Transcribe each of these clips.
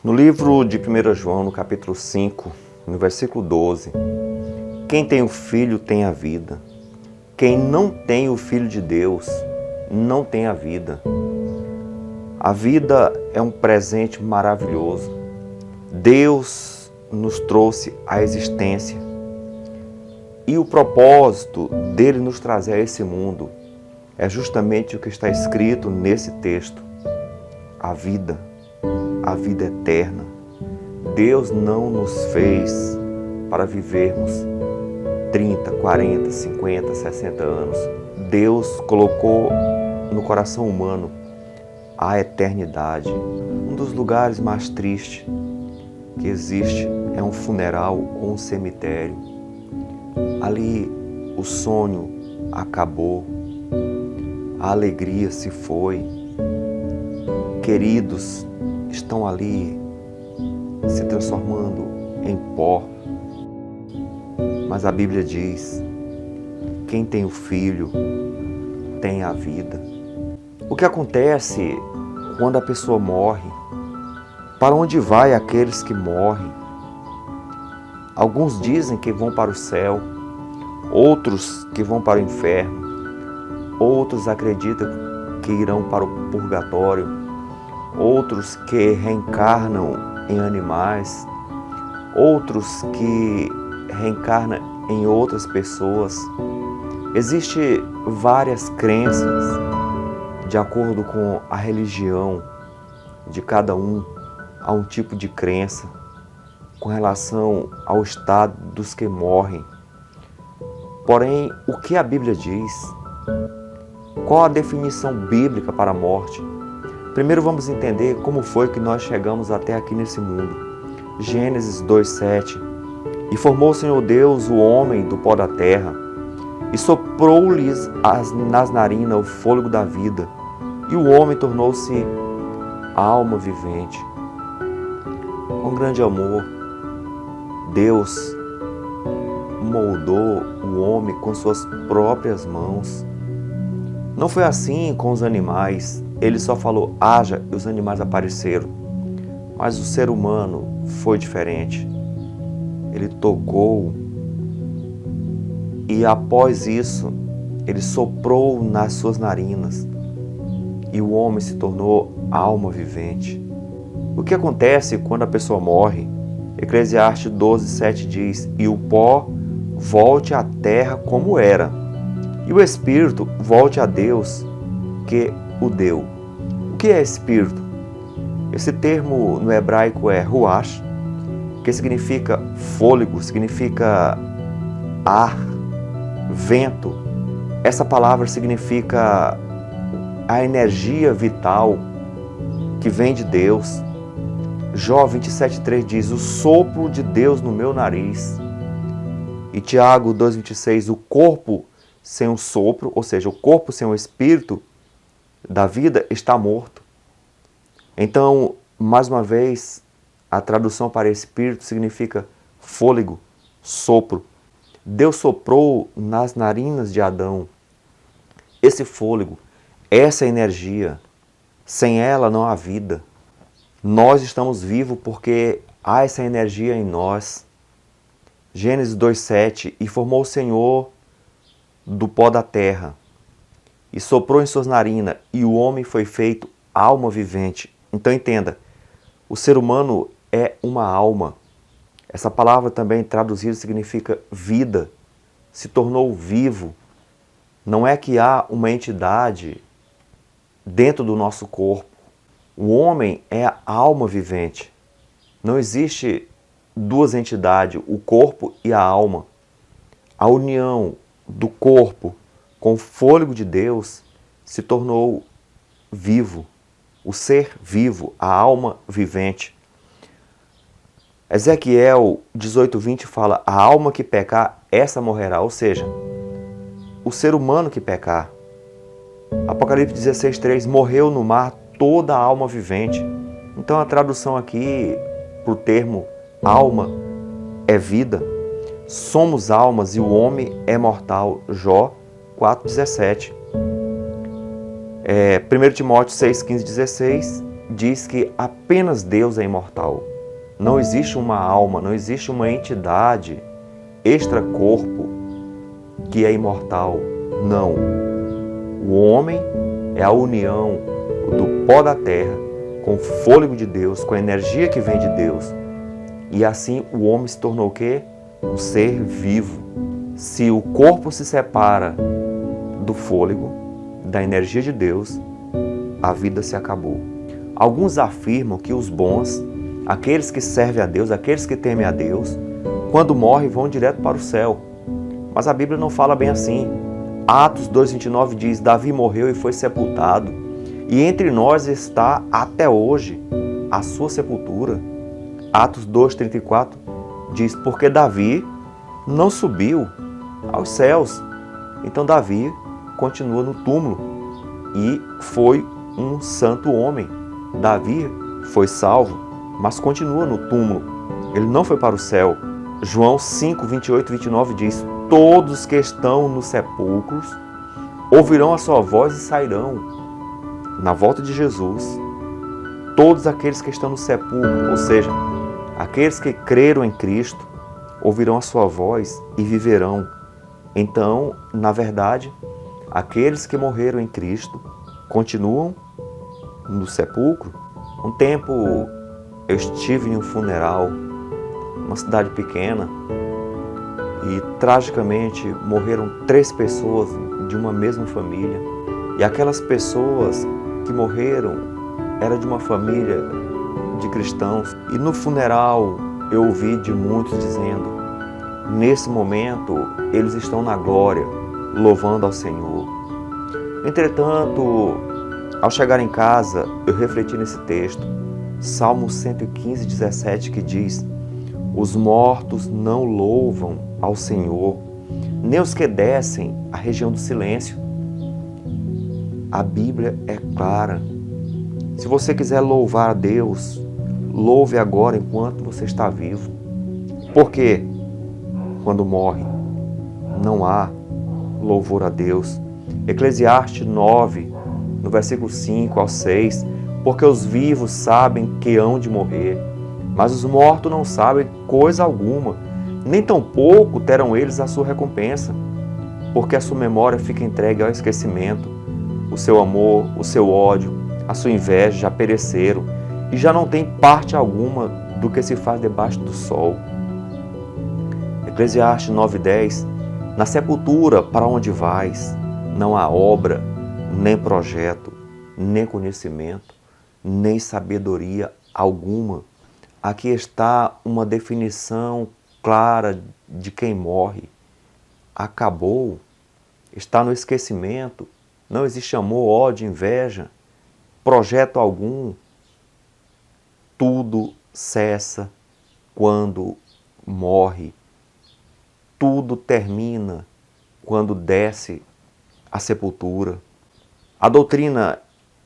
No livro de 1 João, no capítulo 5, no versículo 12, quem tem o Filho tem a vida. Quem não tem o Filho de Deus não tem a vida. A vida é um presente maravilhoso. Deus nos trouxe à existência. E o propósito dele nos trazer a esse mundo é justamente o que está escrito nesse texto. A vida eterna. Deus não nos fez para vivermos 30, 40, 50, 60 anos. Deus colocou no coração humano a eternidade. Um dos lugares mais tristes que existe é um funeral ou um cemitério. Ali o sonho acabou, a alegria se foi, queridos estão ali se transformando em pó. Mas a Bíblia diz: quem tem o Filho tem a vida. O que acontece quando a pessoa morre? Para onde vai aqueles que morrem? Alguns dizem que vão para o céu, outros que vão para o inferno, outros acreditam que irão para o purgatório, outros que reencarnam em animais, outros que reencarnam em outras pessoas. Existem várias crenças de acordo com a religião de cada um. Há um tipo de crença com relação ao estado dos que morrem. Porém, o que a Bíblia diz? Qual a definição bíblica para a morte? Primeiro vamos entender como foi que nós chegamos até aqui nesse mundo. Gênesis 2:7. E formou o Senhor Deus o homem do pó da terra, e soprou-lhes nas narinas o fôlego da vida, e o homem tornou-se alma vivente. Com grande amor, Deus moldou o homem com suas próprias mãos. Não foi assim com os animais. Ele só falou, haja, e os animais apareceram. Mas o ser humano foi diferente. Ele tocou e após isso, ele soprou nas suas narinas e o homem se tornou alma vivente. O que acontece quando a pessoa morre? Eclesiastes 12:7 diz, e o pó volte à terra como era, e o espírito volte a Deus que o deu. O que é espírito? Esse termo no hebraico é ruach, que significa fôlego, significa ar, vento. Essa palavra significa a energia vital que vem de Deus. Jó 27:3 diz, o sopro de Deus no meu nariz. E Tiago 2:26, o corpo sem o sopro, ou seja, o corpo sem o espírito da vida está morto. Então, mais uma vez, a tradução para espírito significa fôlego, sopro. Deus soprou nas narinas de Adão esse fôlego, essa energia. Sem ela não há vida. Nós estamos vivos porque há essa energia em nós. Gênesis 2:7, e formou o Senhor do pó da terra, e soprou em suas narinas, e o homem foi feito alma vivente. Então entenda, o ser humano é uma alma. Essa palavra também traduzida significa vida, se tornou vivo. Não é que há uma entidade dentro do nosso corpo. O homem é a alma vivente. Não existe duas entidades, o corpo e a alma. A união do corpo com o fôlego de Deus se tornou vivo. O ser vivo, a alma vivente. Ezequiel 18:20 fala, a alma que pecar, essa morrerá. Ou seja, o ser humano que pecar. Apocalipse 16:3, morreu no mar toda a alma vivente. Então a tradução aqui para o termo alma é vida. Somos almas e o homem é mortal. Jó 4:17. 1 Timóteo 6:15-16 diz que apenas Deus é imortal. Não existe uma alma, não existe uma entidade extracorpo que é imortal. Não. O homem é a união do pó da terra com o fôlego de Deus, com a energia que vem de Deus. E assim o homem se tornou o quê? Um ser vivo. Se o corpo se separa do fôlego, da energia de Deus, a vida se acabou. Alguns afirmam que os bons, aqueles que servem a Deus, aqueles que temem a Deus, quando morrem vão direto para o céu. Mas a Bíblia não fala bem assim. Atos 2,29 diz: Davi morreu e foi sepultado, e entre nós está até hoje a sua sepultura. Atos 2,34 diz: porque Davi não subiu aos céus. Então Davi continua no túmulo e foi um santo homem. Davi foi salvo, mas continua no túmulo. Ele não foi para o céu. João 5, 28 e 29 diz: todos que estão nos sepulcros ouvirão a sua voz e sairão. Na volta de Jesus, todos aqueles que estão no sepulcro, ou seja, aqueles que creram em Cristo, ouvirão a sua voz e viverão. Então, na verdade, aqueles que morreram em Cristo continuam no sepulcro. Um tempo eu estive em um funeral, numa cidade pequena, e tragicamente morreram 3 pessoas de uma mesma família. E aquelas pessoas que morreram eram de uma família de cristãos. E no funeral eu ouvi de muitos dizendo: nesse momento eles estão na glória, louvando ao Senhor. Entretanto, ao chegar em casa, eu refleti nesse texto, Salmo 115, 17, que diz: os mortos não louvam ao Senhor, nem os que descem à região do silêncio. A Bíblia é clara. Se você quiser louvar a Deus, louve agora enquanto você está vivo. Porque quando morre, não há louvor a Deus. Eclesiastes 9, no versículo 5 ao 6, porque os vivos sabem que hão de morrer, mas os mortos não sabem coisa alguma, nem tampouco terão eles a sua recompensa, porque a sua memória fica entregue ao esquecimento. O seu amor, o seu ódio, a sua inveja já pereceram e já não tem parte alguma do que se faz debaixo do sol. Eclesiastes 9:10, na sepultura para onde vais, não há obra, nem projeto, nem conhecimento, nem sabedoria alguma. Aqui está uma definição clara de quem morre. Acabou, está no esquecimento, não existe amor, ódio, inveja, projeto algum. Tudo cessa quando morre. Tudo termina quando desce à sepultura. A doutrina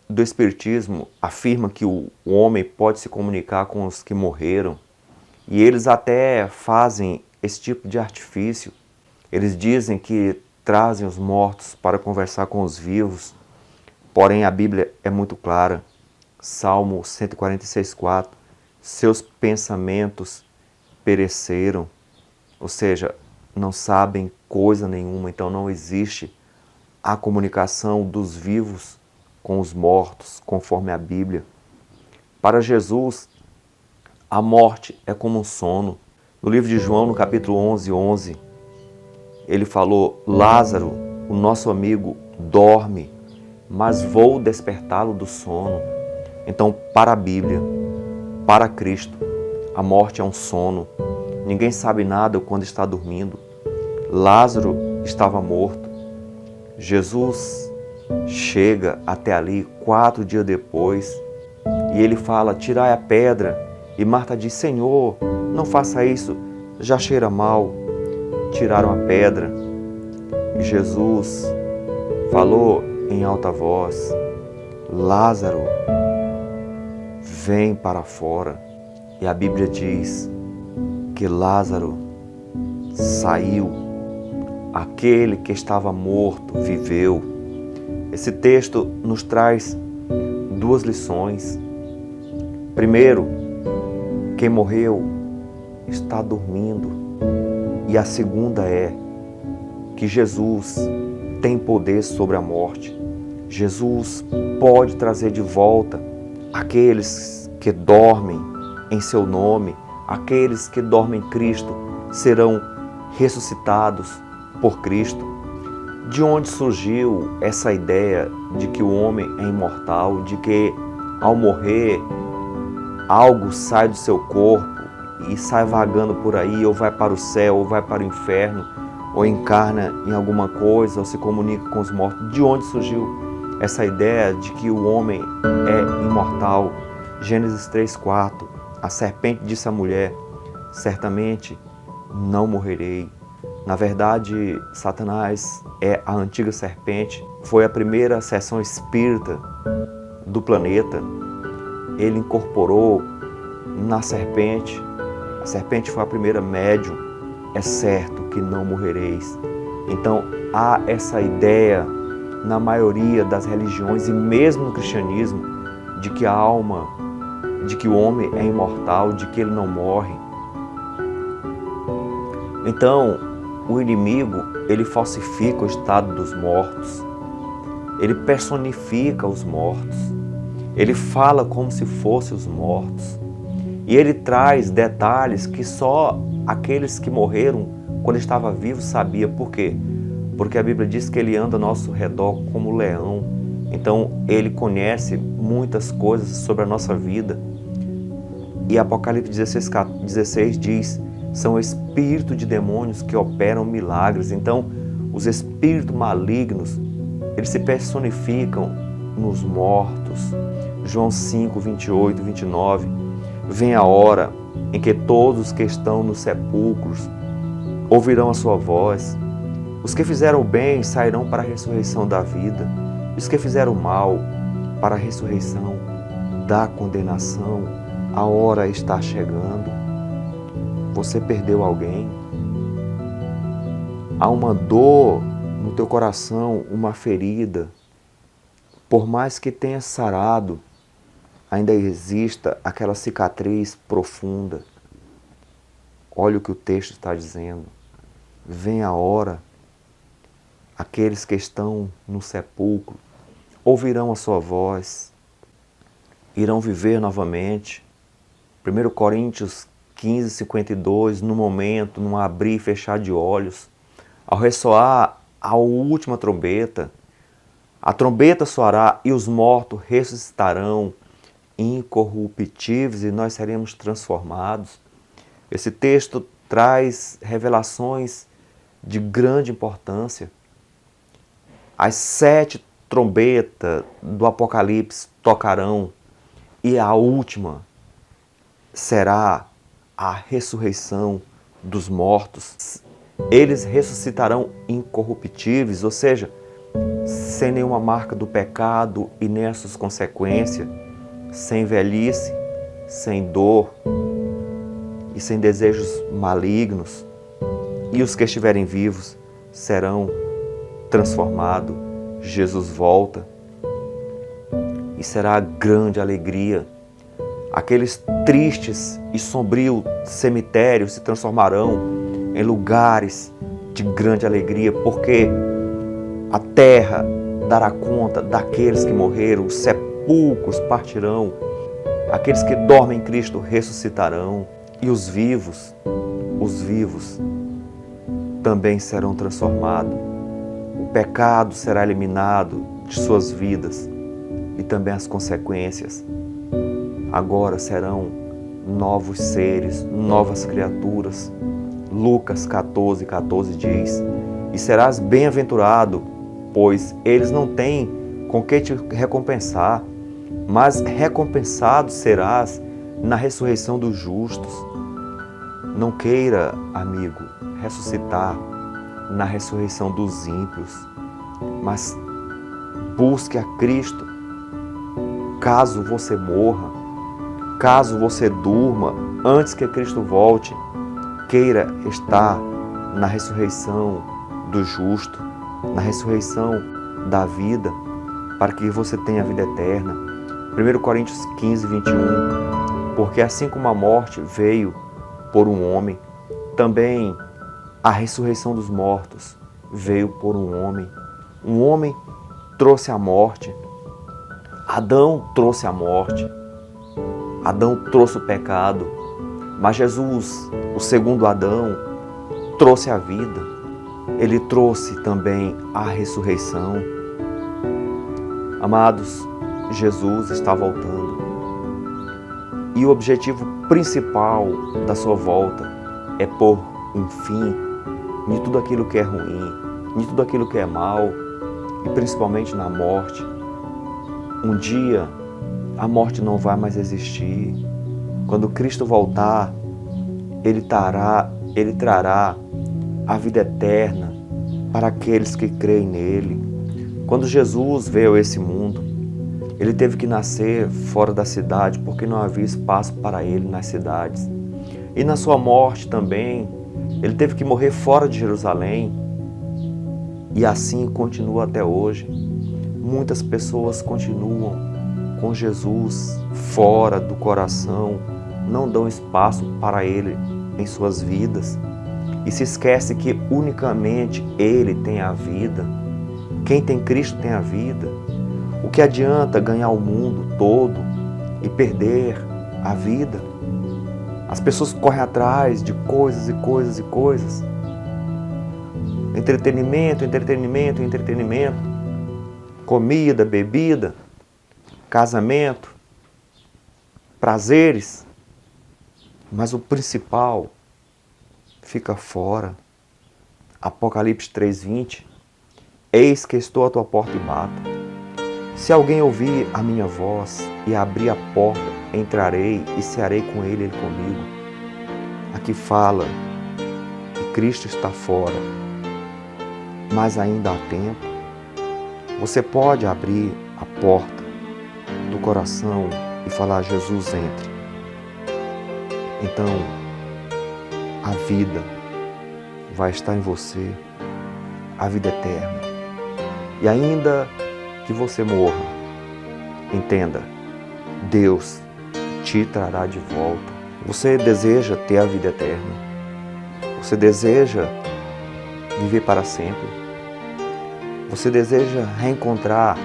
do Espiritismo afirma que o homem pode se comunicar com os que morreram, e eles até fazem esse tipo de artifício. Eles dizem que trazem os mortos para conversar com os vivos, porém a Bíblia é muito clara. Salmo 146:4, seus pensamentos pereceram, ou seja, não sabem coisa nenhuma, então não existe a comunicação dos vivos com os mortos, conforme a Bíblia. Para Jesus, a morte é como um sono. No livro de João, no capítulo 11:11, ele falou: Lázaro, o nosso amigo, dorme, mas vou despertá-lo do sono. Então, para a Bíblia, para Cristo, a morte é um sono. Ninguém sabe nada quando está dormindo. Lázaro estava morto. Jesus chega até ali 4 dias depois e ele fala: tirai a pedra. E Marta diz: Senhor, não faça isso, já cheira mal. Tiraram a pedra e Jesus falou em alta voz: Lázaro, vem para fora. E a Bíblia diz que Lázaro saiu. Aquele que estava morto viveu. Esse texto nos traz 2 lições. Primeiro, quem morreu está dormindo. E a segunda é que Jesus tem poder sobre a morte. Jesus pode trazer de volta aqueles que dormem em seu nome, aqueles que dormem em Cristo serão ressuscitados por Cristo. De onde surgiu essa ideia de que o homem é imortal, de que ao morrer algo sai do seu corpo e sai vagando por aí, ou vai para o céu, ou vai para o inferno, ou encarna em alguma coisa, ou se comunica com os mortos? De onde surgiu essa ideia de que o homem é imortal? Gênesis 3:4, a serpente disse à mulher: certamente não morrerei. Na verdade, Satanás é a antiga serpente, foi a primeira seção espírita do planeta. Ele incorporou na serpente, a serpente foi a primeira médium. É certo que não morrereis. Então há essa ideia na maioria das religiões e mesmo no cristianismo de que a alma, de que o homem é imortal, de que ele não morre. Então o inimigo, ele falsifica o estado dos mortos, ele personifica os mortos, ele fala como se fossem os mortos e ele traz detalhes que só aqueles que morreram quando estava vivo sabia. Por quê? Porque a Bíblia diz que ele anda ao nosso redor como leão. Então ele conhece muitas coisas sobre a nossa vida. E Apocalipse 16 diz: são espíritos de demônios que operam milagres. Então os espíritos malignos, eles se personificam nos mortos. João 5, 28, 29. Vem a hora em que todos os que estão nos sepulcros ouvirão a sua voz. Os que fizeram o bem sairão para a ressurreição da vida. Os que fizeram o mal para a ressurreição da condenação. A hora está chegando. Você perdeu alguém? Há uma dor no teu coração, uma ferida. Por mais que tenha sarado, ainda exista aquela cicatriz profunda. Olha o que o texto está dizendo. Vem a hora, aqueles que estão no sepulcro ouvirão a sua voz, irão viver novamente. 1 Coríntios 15, 52, no momento, num abrir e fechar de olhos, ao ressoar a última trombeta, a trombeta soará e os mortos ressuscitarão incorruptíveis e nós seremos transformados. Esse texto traz revelações de grande importância. As 7 trombetas do Apocalipse tocarão e a última será a ressurreição dos mortos. Eles ressuscitarão incorruptíveis, ou seja, sem nenhuma marca do pecado e nem as suas consequências, sem velhice, sem dor e sem desejos malignos. E os que estiverem vivos serão transformados. Jesus volta e será grande alegria. Aqueles tristes e sombrios cemitérios se transformarão em lugares de grande alegria, porque a terra dará conta daqueles que morreram, os sepulcros partirão, aqueles que dormem em Cristo ressuscitarão, e os vivos também serão transformados. O pecado será eliminado de suas vidas e também as consequências. Agora serão novos seres, novas criaturas. Lucas 14, 14 diz: e serás bem-aventurado, pois eles não têm com que te recompensar, mas recompensado serás na ressurreição dos justos. Não queira, amigo, ressuscitar na ressurreição dos ímpios, mas busque a Cristo. Caso você morra, caso você durma antes que Cristo volte, queira estar na ressurreição do justo, na ressurreição da vida, para que você tenha a vida eterna. 1 Coríntios 15, 21. Porque assim como a morte veio por um homem, também a ressurreição dos mortos veio por um homem. Um homem trouxe a morte. Adão trouxe a morte. Adão trouxe o pecado. Mas Jesus, o segundo Adão, trouxe a vida. Ele trouxe também a ressurreição. Amados, Jesus está voltando. E o objetivo principal da sua volta é pôr um fim em tudo aquilo que é ruim, em tudo aquilo que é mal, e principalmente na morte. Um dia a morte não vai mais existir. Quando Cristo voltar, Ele trará a vida eterna para aqueles que creem nele. Quando Jesus veio a esse mundo, Ele teve que nascer fora da cidade, porque não havia espaço para Ele nas cidades. E na sua morte também, Ele teve que morrer fora de Jerusalém. E assim continua até hoje. Muitas pessoas continuam com Jesus fora do coração, não dão espaço para Ele em suas vidas e se esquece que unicamente Ele tem a vida. Quem tem Cristo tem a vida. O que adianta ganhar o mundo todo e perder a vida? As pessoas correm atrás de coisas e coisas e coisas. Entretenimento, entretenimento, entretenimento. Comida, bebida, casamento, prazeres. Mas o principal fica fora. Apocalipse 3:20. Eis que estou à tua porta e bato. Se alguém ouvir a minha voz e abrir a porta, entrarei e cearei com ele comigo. Aqui fala que Cristo está fora, mas ainda há tempo. Você pode abrir a porta do coração e falar: Jesus, entre. Então, a vida vai estar em você, a vida eterna. E ainda que você morra, entenda, Deus te trará de volta. Você deseja ter a vida eterna? Você deseja viver para sempre? Você deseja reencontrar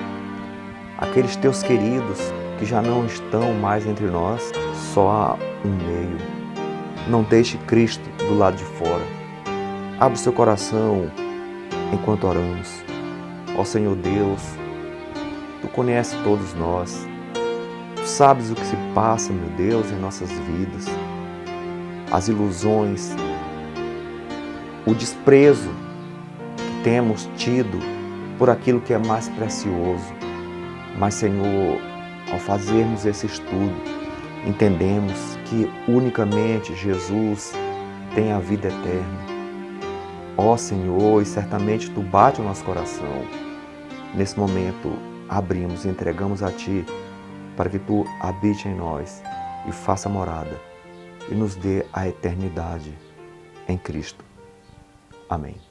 aqueles teus queridos que já não estão mais entre nós? Só há um meio. Não deixe Cristo do lado de fora. Abra o seu coração enquanto oramos. Ó Senhor Deus, Tu conheces todos nós. Tu sabes o que se passa, meu Deus, em nossas vidas. As ilusões, o desprezo que temos tido por aquilo que é mais precioso. Mas, Senhor, ao fazermos esse estudo, entendemos que unicamente Jesus tem a vida eterna. Ó Senhor, e certamente Tu bate o nosso coração. Nesse momento, abrimos e entregamos a Ti para que Tu habite em nós e faça morada e nos dê a eternidade em Cristo. Amém.